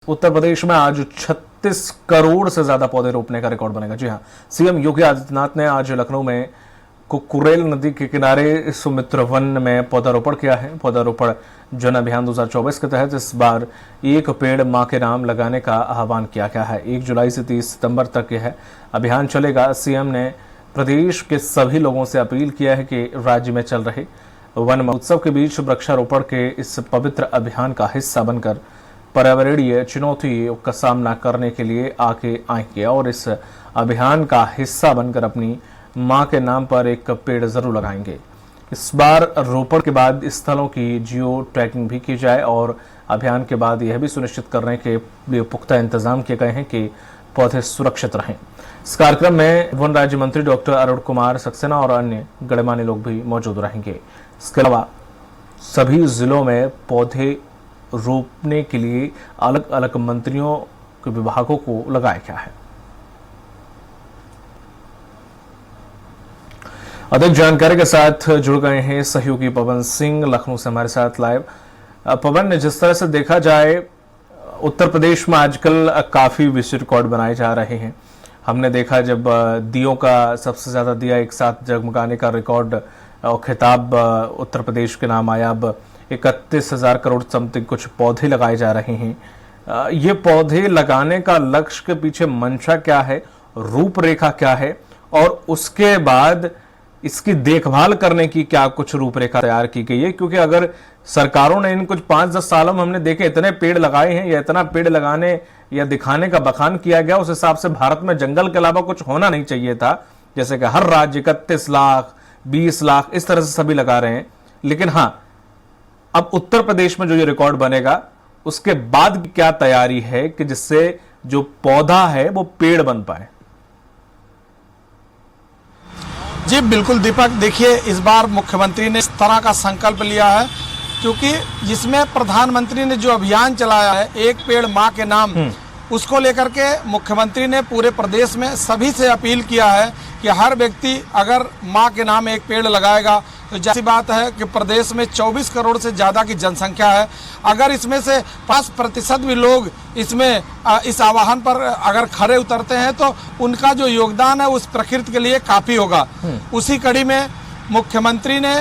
उत्तर प्रदेश में आज 36 करोड़ से ज्यादा पौधे रोपने का रिकॉर्ड बनेगा। जी हां, सीएम योगी आदित्यनाथ ने आज लखनऊ में कुकुरेल नदी के किनारे सुमित्र वन में पौधारोपण किया है। पौधारोपण जन अभियान 2024 के तहत इस बार एक पेड़ मां के नाम लगाने का आह्वान किया गया है। 1 जुलाई से 30 सितंबर तक यह अभियान चलेगा। सीएम ने प्रदेश के सभी लोगों से अपील किया है कि राज्य में चल रहे वन महोत्सव के बीच वृक्षारोपण के इस पवित्र अभियान का हिस्सा बनकर पर्यावरणीय चुनौतियों का सामना करने के लिए आगे आएंगे और इस अभियान का हिस्सा बनकर अपनी मां के नाम पर एक पेड़ जरूर लगाएंगे। इस बार रोपण के बाद स्थलों की जियो टैगिंग भी की जाए और अभियान के बाद यह भी सुनिश्चित करने के लिए पुख्ता इंतजाम किए गए हैं कि पौधे सुरक्षित रहें। इस कार्यक्रम में वन राज्य मंत्री डॉक्टर अरुण कुमार सक्सेना और अन्य गणमान्य लोग भी मौजूद रहेंगे। इसके अलावा सभी जिलों में पौधे रोपने के लिए अलग अलग मंत्रियों के विभागों को लगाया गया है। अधिक जानकारी के साथ जुड़ गए हैं सहयोगी पवन सिंह लखनऊ से हमारे साथ लाइव। पवन, जिस तरह से देखा जाए उत्तर प्रदेश में आजकल काफी विश्व रिकॉर्ड बनाए जा रहे हैं। हमने देखा जब दियों का सबसे ज्यादा दिया एक साथ जगमगाने का रिकॉर्ड और खिताब उत्तर प्रदेश के नाम आया। अब 31,000 करोड़ समथिंग कुछ पौधे लगाए जा रहे हैं। ये पौधे लगाने का लक्ष्य के पीछे मंशा क्या है, रूपरेखा क्या है और उसके बाद इसकी देखभाल करने की क्या कुछ रूपरेखा तैयार की गई है? क्योंकि अगर सरकारों ने इन कुछ 5-10 सालों में हमने देखे इतने पेड़ लगाए हैं या इतना पेड़ लगाने या दिखाने का बखान किया गया, उस हिसाब से भारत में जंगल के अलावा कुछ होना नहीं चाहिए था। जैसे कि हर राज्य 31 लाख 20 लाख इस तरह से सभी लगा रहे हैं। लेकिन हाँ, अब उत्तर प्रदेश में जो ये रिकॉर्ड बनेगा उसके बाद की क्या तैयारी है कि जिससे जो पौधा है वो पेड़ बन पाए? जी बिल्कुल दीपक, देखिए इस बार मुख्यमंत्री ने इस तरह का संकल्प लिया है क्योंकि जिसमें प्रधानमंत्री ने जो अभियान चलाया है एक पेड़ मां के नाम, उसको लेकर के मुख्यमंत्री ने पूरे प्रदेश में सभी से अपील किया है कि हर व्यक्ति अगर मां के नाम एक पेड़ लगाएगा तो जैसी बात है कि प्रदेश में 24 करोड़ से ज़्यादा की जनसंख्या है। अगर इसमें से 5% भी लोग इसमें इस आह्वान पर अगर खरे उतरते हैं तो उनका जो योगदान है उस प्रकृति के लिए काफ़ी होगा। उसी कड़ी में मुख्यमंत्री ने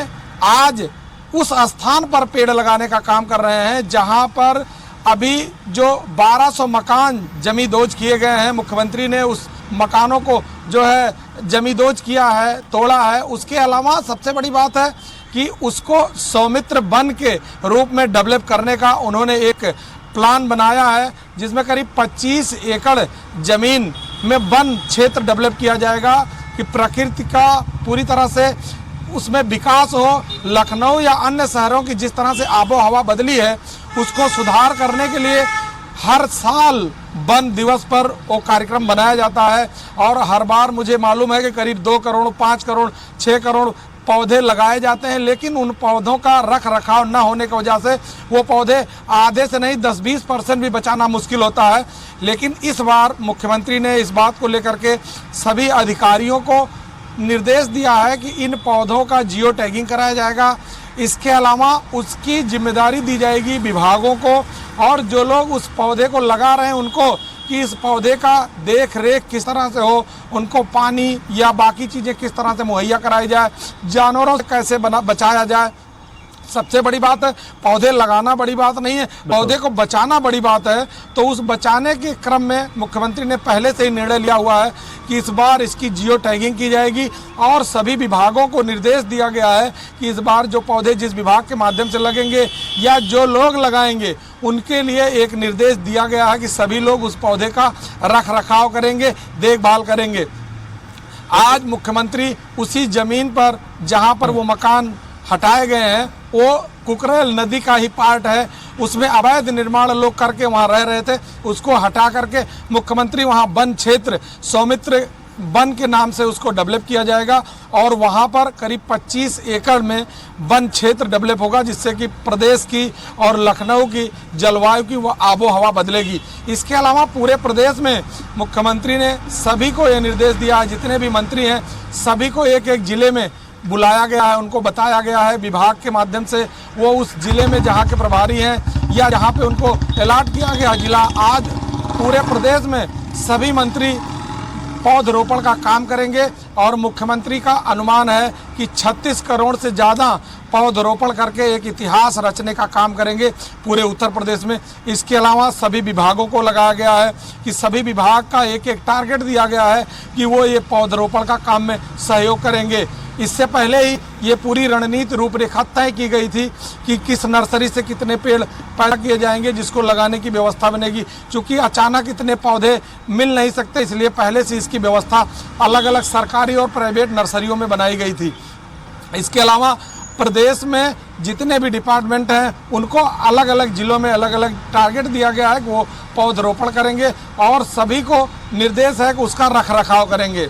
आज उस स्थान पर पेड़ लगाने का काम कर रहे हैं जहां पर अभी जो 1200 मकान जमींदोज किए गए हैं। मुख्यमंत्री ने उस मकानों को जो है जमींदोज किया है, तोड़ा है। उसके अलावा सबसे बड़ी बात है कि उसको सौमित्र वन के रूप में डेवलप करने का उन्होंने एक प्लान बनाया है जिसमें करीब 25 एकड़ जमीन में वन क्षेत्र डेवलप किया जाएगा कि प्रकृति का पूरी तरह से उसमें विकास हो। लखनऊ या अन्य शहरों की जिस तरह से आबो हवा बदली है उसको सुधार करने के लिए हर साल वन दिवस पर वो कार्यक्रम बनाया जाता है और हर बार मुझे मालूम है कि करीब 2 करोड़ 5 करोड़ 6 करोड़ पौधे लगाए जाते हैं। लेकिन उन पौधों का रख रखाव न होने की वजह से वो पौधे आधे से नहीं 10-20% भी बचाना मुश्किल होता है। लेकिन इस बार मुख्यमंत्री ने इस बात को लेकर के सभी अधिकारियों को निर्देश दिया है कि इन पौधों का जियो टैगिंग कराया जाएगा। इसके अलावा उसकी जिम्मेदारी दी जाएगी विभागों को और जो लोग उस पौधे को लगा रहे हैं उनको कि इस पौधे का देख रेख किस तरह से हो, उनको पानी या बाकी चीज़ें किस तरह से मुहैया कराई जाए, जानवरों से कैसे बचाया जाए। सबसे बड़ी बात है पौधे लगाना बड़ी बात नहीं है, पौधे को बचाना बड़ी बात है। तो उस बचाने के क्रम में मुख्यमंत्री ने पहले से ही निर्णय लिया हुआ है कि इस बार इसकी जियो टैगिंग की जाएगी और सभी विभागों को निर्देश दिया गया है कि इस बार जो पौधे जिस विभाग के माध्यम से लगेंगे या जो लोग लगाएंगे उनके लिए एक निर्देश दिया गया है कि सभी लोग उस पौधे का रख रखाव करेंगे, देखभाल करेंगे। आज मुख्यमंत्री उसी जमीन पर जहाँ पर वो मकान हटाए गए हैं वो कुकरेल नदी का ही पार्ट है, उसमें अवैध निर्माण लोग करके वहाँ रह रहे थे, उसको हटा करके मुख्यमंत्री वहाँ वन क्षेत्र सौमित्र वन के नाम से उसको डेवलप किया जाएगा और वहाँ पर करीब 25 एकड़ में वन क्षेत्र डेवलप होगा जिससे कि प्रदेश की और लखनऊ की जलवायु की वो आबो हवा बदलेगी। इसके अलावा पूरे प्रदेश में मुख्यमंत्री ने सभी को ये निर्देश दिया है, जितने भी मंत्री हैं सभी को एक एक जिले में बुलाया गया है, उनको बताया गया है विभाग के माध्यम से, वो उस जिले में जहाँ के प्रभारी हैं या जहाँ पे उनको अलॉट किया गया जिला, आज पूरे प्रदेश में सभी मंत्री पौधरोपण का काम करेंगे और मुख्यमंत्री का अनुमान है कि 36 करोड़ से ज़्यादा पौधरोपण करके एक इतिहास रचने का काम करेंगे पूरे उत्तर प्रदेश में। इसके अलावा सभी विभागों को लगाया गया है कि सभी विभाग का एक एक टारगेट दिया गया है कि वो ये पौधरोपण का काम में सहयोग करेंगे। इससे पहले ही ये पूरी रणनीति रूपरेखा तय की गई थी कि किस नर्सरी से कितने पेड़ पैदा किए जाएंगे जिसको लगाने की व्यवस्था बनेगी। चूँकि अचानक इतने पौधे मिल नहीं सकते, इसलिए पहले से इसकी व्यवस्था अलग अलग सरकारी और प्राइवेट नर्सरियों में बनाई गई थी। इसके अलावा प्रदेश में जितने भी डिपार्टमेंट हैं उनको अलग अलग जिलों में अलग अलग टारगेट दिया गया है कि वो पौधरोपण करेंगे और सभी को निर्देश है कि उसका रखरखाव करेंगे।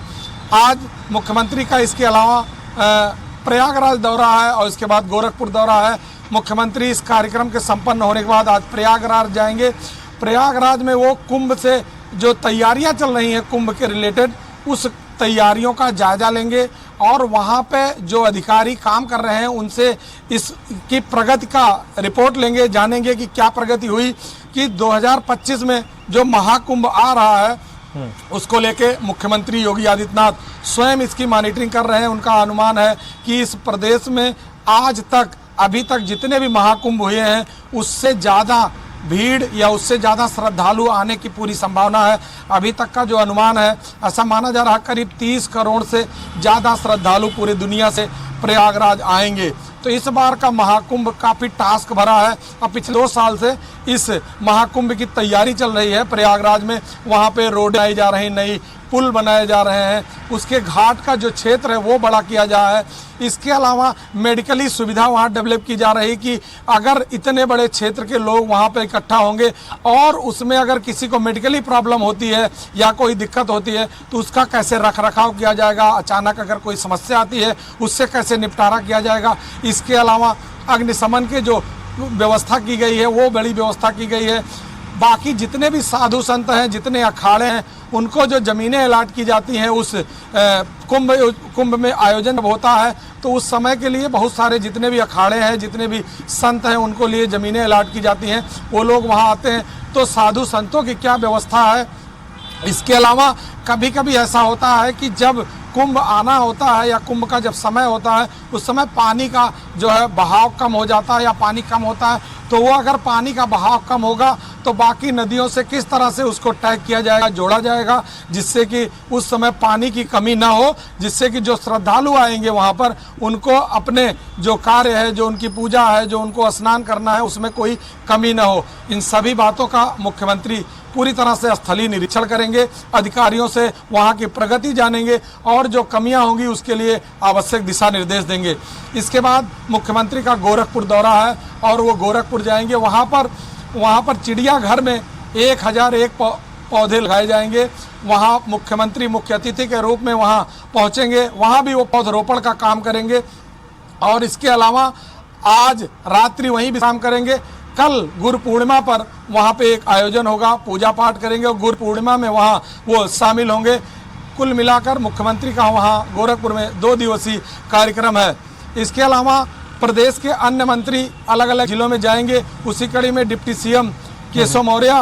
आज मुख्यमंत्री का इसके अलावा प्रयागराज दौरा है और इसके बाद गोरखपुर दौरा है। मुख्यमंत्री इस कार्यक्रम के संपन्न होने के बाद आज प्रयागराज जाएंगे। प्रयागराज में वो कुंभ से जो तैयारियां चल रही हैं कुंभ के रिलेटेड, उस तैयारियों का जायजा लेंगे और वहाँ पे जो अधिकारी काम कर रहे हैं उनसे इसकी प्रगति का रिपोर्ट लेंगे, जानेंगे कि क्या प्रगति हुई, कि 2025 में जो महाकुंभ आ रहा है उसको लेके मुख्यमंत्री योगी आदित्यनाथ स्वयं इसकी मॉनिटरिंग कर रहे हैं। उनका अनुमान है कि इस प्रदेश में आज तक अभी तक जितने भी महाकुंभ हुए हैं उससे ज़्यादा भीड़ या उससे ज़्यादा श्रद्धालु आने की पूरी संभावना है। अभी तक का जो अनुमान है ऐसा माना जा रहा है करीब 30 करोड़ से ज़्यादा श्रद्धालु पूरी दुनिया से प्रयागराज आएंगे। तो इस बार का महाकुंभ काफ़ी टास्क भरा है और पिछले 2 साल से इस महाकुंभ की तैयारी चल रही है प्रयागराज में। वहाँ पे रोड बनाई जा रही, नई पुल बनाए जा रहे हैं, उसके घाट का जो क्षेत्र है वो बड़ा किया जा रहा है। इसके अलावा मेडिकली सुविधा वहाँ डेवलप की जा रही कि अगर इतने बड़े क्षेत्र के लोग वहाँ पे इकट्ठा होंगे और उसमें अगर किसी को मेडिकली प्रॉब्लम होती है या कोई दिक्कत होती है तो उसका कैसे रखरखाव किया जाएगा, अचानक अगर कोई समस्या आती है उससे कैसे निपटारा किया जाएगा। इसके अलावा अग्निशमन के जो व्यवस्था की गई है वो बड़ी व्यवस्था की गई है। बाकी जितने भी साधु संत हैं, जितने अखाड़े हैं, उनको जो ज़मीनें अलॉट की जाती हैं उस कुंभ में आयोजन होता है तो उस समय के लिए बहुत सारे जितने भी अखाड़े हैं, जितने भी संत हैं, उनको लिए ज़मीनें अलॉट की जाती हैं, वो लोग वहाँ आते हैं। तो साधु संतों की क्या व्यवस्था है। इसके अलावा कभी कभी ऐसा होता है कि जब कुंभ आना होता है या कुंभ का जब समय होता है उस समय पानी का जो है बहाव कम हो जाता है या पानी कम होता है, तो वो अगर पानी का बहाव कम होगा तो बाकी नदियों से किस तरह से उसको टैग किया जाएगा, जोड़ा जाएगा, जिससे कि उस समय पानी की कमी ना हो, जिससे कि जो श्रद्धालु आएंगे वहाँ पर उनको अपने जो कार्य है, जो उनकी पूजा है, जो उनको स्नान करना है, उसमें कोई कमी ना हो। इन सभी बातों का मुख्यमंत्री पूरी तरह से स्थलीय निरीक्षण करेंगे, अधिकारियों से वहाँ की प्रगति जानेंगे और जो कमियां होंगी उसके लिए आवश्यक दिशा निर्देश देंगे। इसके बाद मुख्यमंत्री का गोरखपुर दौरा है और वो गोरखपुर जाएंगे। वहाँ पर चिड़ियाघर में 1001 पौधे लगाए जाएंगे। वहाँ मुख्यमंत्री मुख्य अतिथि के रूप में वहाँ पहुँचेंगे, वहाँ भी वो पौधरोपण का काम करेंगे और इसके अलावा आज रात्रि वहीं विश्राम करेंगे। कल गुरु पूर्णिमा पर वहाँ पे एक आयोजन होगा, पूजा पाठ करेंगे और गुरु पूर्णिमा में वहाँ वो शामिल होंगे। कुल मिलाकर मुख्यमंत्री का वहाँ गोरखपुर में 2 दिवसीय कार्यक्रम है। इसके अलावा प्रदेश के अन्य मंत्री अलग अलग जिलों में जाएंगे। उसी कड़ी में डिप्टी सीएम केशव मौर्य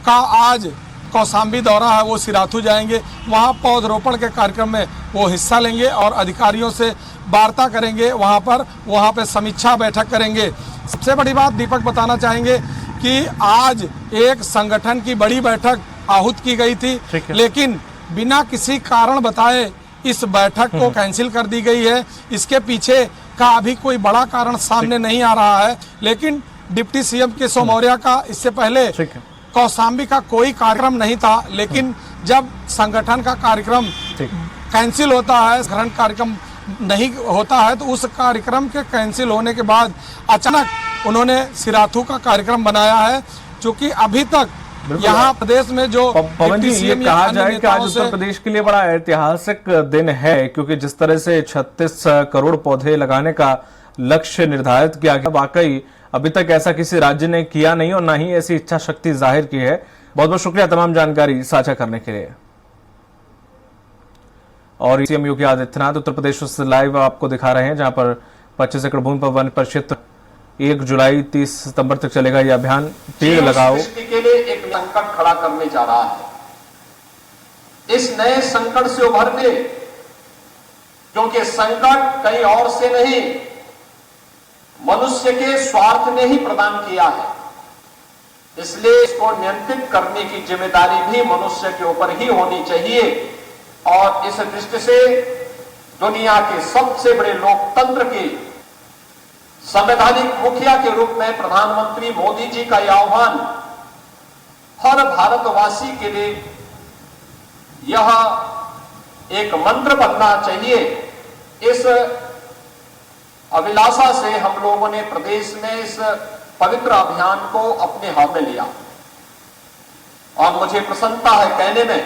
का आज कौशाम्बी दौरा है, वो सिराथू जाएंगे। वहाँ पौधरोपण के कार्यक्रम में वो हिस्सा लेंगे और अधिकारियों से वार्ता करेंगे, वहाँ पे समीक्षा बैठक करेंगे। सबसे बड़ी बात दीपक बताना चाहेंगे कि आज एक संगठन की बड़ी बैठक आहूत की गई थी, लेकिन बिना किसी कारण बताए इस बैठक को कैंसिल कर दी गई है। इसके पीछे का अभी कोई बड़ा कारण सामने नहीं आ रहा है, लेकिन डिप्टी सीएम केशव मौर्य का इससे पहले कौशाम्बी का कोई कार्यक्रम नहीं था, लेकिन जब संगठन का कार्यक्रम कैंसिल होता है, संगठन कार्यक्रम नहीं होता है, तो उस कार्यक्रम के कैंसिल होने के बाद अचानक उन्होंने सिराथू का कार्यक्रम बनाया है। क्योंकि अभी तक यहाँ प्रदेश में जो पवन जी ये कहा जाए कि आज उत्तर प्रदेश के लिए बड़ा ऐतिहासिक दिन है, क्योंकि जिस तरह से 36 करोड़ पौधे लगाने का लक्ष्य निर्धारित किया गया, वाकई अभी तक ऐसा किसी राज्य ने किया नहीं और ना ही ऐसी इच्छा शक्ति जाहिर की है। बहुत बहुत शुक्रिया तमाम जानकारी साझा करने के लिए। और सीएम योगी आदित्यनाथ उत्तर प्रदेश से लाइव आपको दिखा रहे हैं, जहां पर 25 एकड़ भूमि पर वन परिक्षेत्र 1 जुलाई 30 सितंबर तक चलेगा यह अभियान। पेड़ लगाओ के लिए एक संकट खड़ा करने जा रहा है। इस नए संकट से उभरने, क्योंकि संकट कहीं और से नहीं, मनुष्य के स्वार्थ ने ही प्रदान किया है, इसलिए इसको नियंत्रित करने की जिम्मेदारी भी मनुष्य के ऊपर ही होनी चाहिए। और इस दृष्टि से दुनिया के सबसे बड़े लोकतंत्र के संवैधानिक मुखिया के रूप में प्रधानमंत्री मोदी जी का यह आह्वान हर भारतवासी के लिए यह एक मंत्र बनना चाहिए। इस अभिलाषा से हम लोगों ने प्रदेश में इस पवित्र अभियान को अपने हाथ में लिया और मुझे प्रसन्नता है कहने में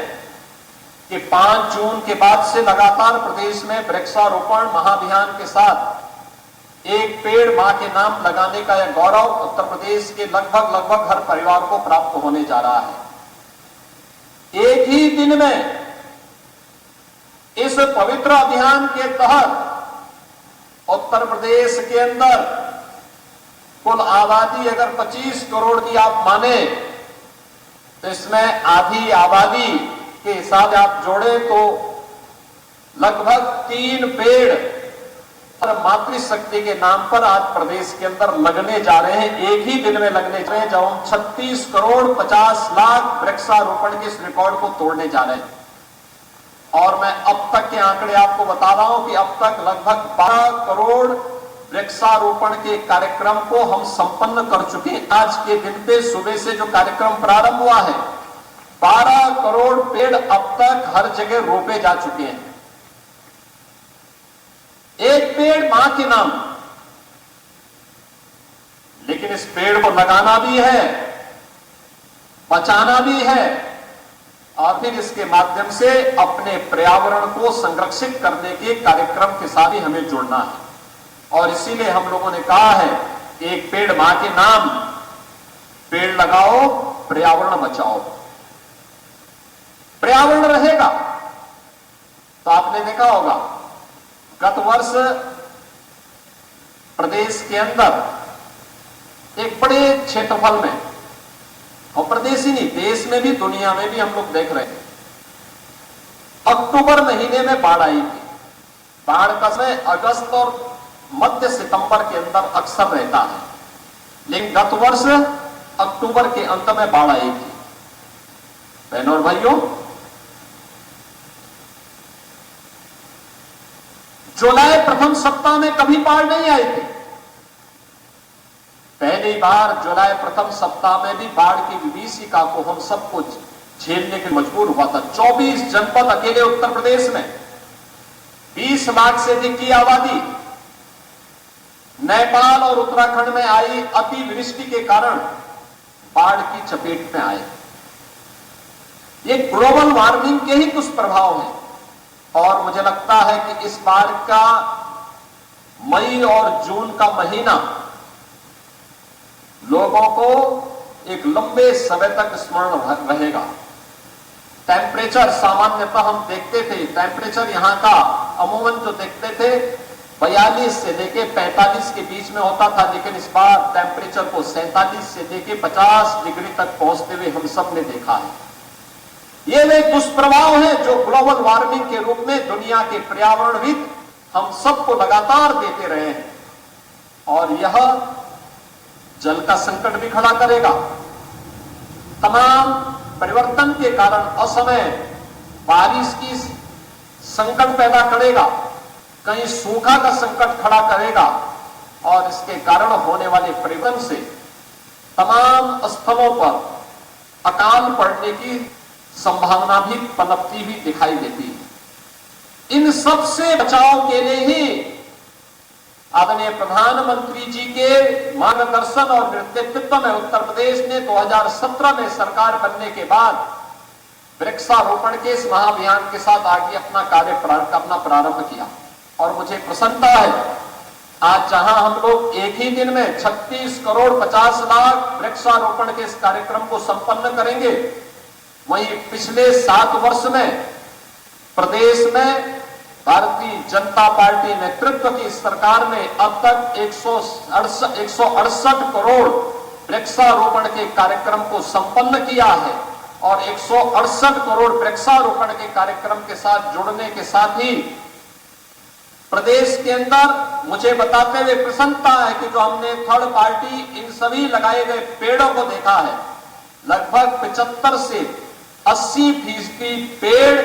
कि 5 जून के बाद से लगातार प्रदेश में वृक्षारोपण महाअभियान के साथ एक पेड़ मां के नाम लगाने का यह गौरव उत्तर प्रदेश के लगभग हर परिवार को प्राप्त होने जा रहा है। एक ही दिन में इस पवित्र अभियान के तहत उत्तर प्रदेश के अंदर कुल आबादी अगर 25 करोड़ की आप माने तो इसमें आधी आबादी के हिसाब आप जोड़े तो लगभग 3 पेड़ और मातृशक्ति के नाम पर आज प्रदेश के अंदर लगने जा रहे हैं। एक ही दिन में लगने जा रहे हैं, जब हम 36 करोड़ 50 लाख वृक्षारोपण के इस रिकॉर्ड को तोड़ने जा रहे हैं। और मैं अब तक के आंकड़े आपको बता रहा हूं कि अब तक लगभग 12 करोड़ वृक्षारोपण के कार्यक्रम को हम संपन्न कर चुके हैं। आज के दिन पे सुबह से जो कार्यक्रम प्रारंभ हुआ है, 12 करोड़ पेड़ अब तक हर जगह रोपे जा चुके हैं। एक पेड़ मां के नाम, लेकिन इस पेड़ को लगाना भी है, बचाना भी है और फिर इसके माध्यम से अपने पर्यावरण को संरक्षित करने के कार्यक्रम के साथ ही हमें जुड़ना है। और इसीलिए हम लोगों ने कहा है कि एक पेड़ मां के नाम, पेड़ लगाओ, पर्यावरण बचाओ। पर्यावरण रहेगा तो आपने देखा होगा गत वर्ष प्रदेश के अंदर एक बड़े क्षेत्रफल में, और प्रदेश ही नहीं देश में भी दुनिया में भी हम लोग देख रहे हैं, अक्टूबर महीने में बाढ़ आई थी। बाढ़ का समय अगस्त और मध्य सितंबर के अंदर अक्सर रहता है, लेकिन गत वर्ष अक्टूबर के अंत में बाढ़ आई थी। बहनों और भाइयों, जुलाई प्रथम सप्ताह में कभी बाढ़ नहीं आई थी। पहली बार जुलाई प्रथम सप्ताह में भी बाढ़ की विभीषिका को हम सब कुछ झेलने के मजबूर हुआ था। 24 जनपद अकेले उत्तर प्रदेश में 20 लाख से अधिक की आबादी नेपाल और उत्तराखंड में आई अतिवृष्टि के कारण बाढ़ की चपेट में आए। ये ग्लोबल वार्मिंग के ही दुष्प्रभाव हैं। और मुझे लगता है कि इस बार का मई और जून का महीना लोगों को एक लंबे समय तक स्मरण रहेगा। टेम्परेचर सामान्यतः हम देखते थे, टेम्परेचर यहां का अमूमन जो देखते थे 42 से लेके 45 के बीच में होता था, लेकिन इस बार टेम्परेचर को 47 से लेके 50 डिग्री तक पहुंचते हुए हम सब ने देखा है। ये वे दुष्प्रभाव हैं जो ग्लोबल वार्मिंग के रूप में दुनिया के पर्यावरणविद हम सबको लगातार देते रहे हैं। और यह जल का संकट भी खड़ा करेगा। तमाम परिवर्तन के कारण असमय बारिश की संकट पैदा करेगा, कहीं सूखा का संकट खड़ा करेगा और इसके कारण होने वाले परिवर्तन से तमाम स्थलों पर अकाल पड़ने की संभावना भी पनपती हुई दिखाई देती है। इन सब से बचाव के लिए ही आदरणीय प्रधानमंत्री जी के मार्गदर्शन और नेतृत्व में उत्तर प्रदेश ने 2017 में सरकार बनने के बाद वृक्षारोपण के इस महाअभियान के साथ आगे अपना कार्य प्रारंभ किया। और मुझे प्रसन्नता है आज जहां हम लोग एक ही दिन में 36 करोड़ 50 लाख वृक्षारोपण के इस कार्यक्रम को संपन्न करेंगे, वहीं पिछले 7 वर्ष में प्रदेश में भारतीय जनता पार्टी नेतृत्व की सरकार ने अब तक 168 करोड़ वृक्षारोपण के कार्यक्रम को संपन्न किया है और 168 करोड़ वृक्षारोपण के कार्यक्रम के साथ जुड़ने के साथ ही प्रदेश के अंदर मुझे बताते हुए प्रसन्नता है कि जो हमने थर्ड पार्टी इन सभी लगाए गए पेड़ों को देखा है, लगभग 75 से 80% पेड़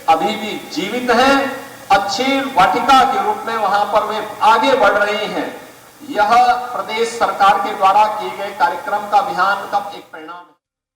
अभी भी जीवित हैं, अच्छी वाटिका के रूप में वहां पर वे आगे बढ़ रही हैं। यह प्रदेश सरकार के द्वारा किए गए कार्यक्रम का अभियान का एक परिणाम है।